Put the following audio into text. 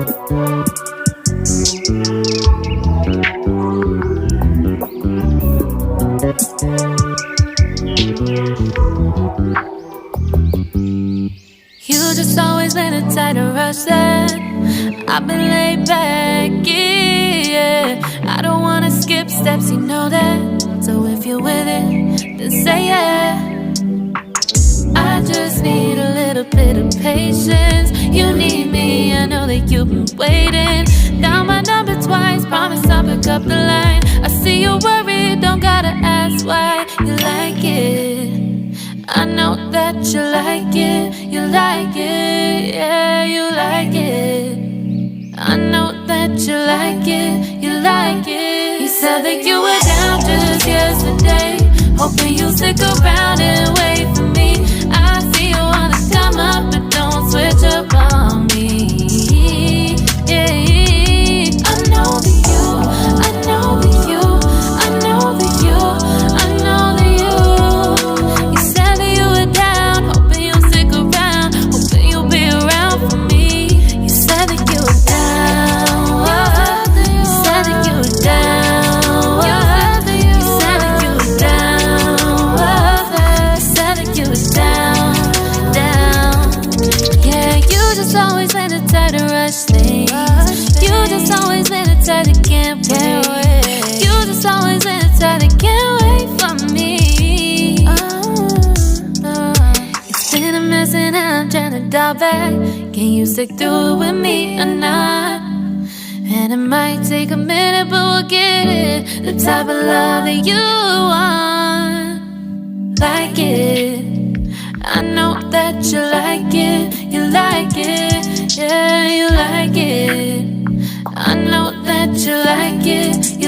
You just always been a tight to rush that. I've been laid back, yeah. I don't wanna skip steps, you know that. So if you're with it, then say yeah. I just need a little bit of patience. You need me, I know that you've been waiting. Down my number twice, promise I'll pick up the line. I see you worried, don't gotta ask why. You like it, I know that you like it. You like it, yeah, you like it. I know that you like it, you like it. You said that you were down just yesterday, hoping you'll stick around and wait for me. I see you wanna come up, but don't switch up on me. Yeah, I know that you, I know that you, I know that you, I know that you. You said that you were down, hoping you'll stick around, hoping you'll be around for me. You said that you were down, you said that you were down, you said that you were down, you said that you were down, down. Yeah, you just always been the type to rush things. You just always been the type that can't wait. You just always been the type that can't wait for me. It's been a mess and I'm trying to dial back. Can you stick through it with me or not? And it might take a minute, but we'll get it. The type of love that you want, like it. I know that you like it, you like it, yeah, you like it. I know that you like it,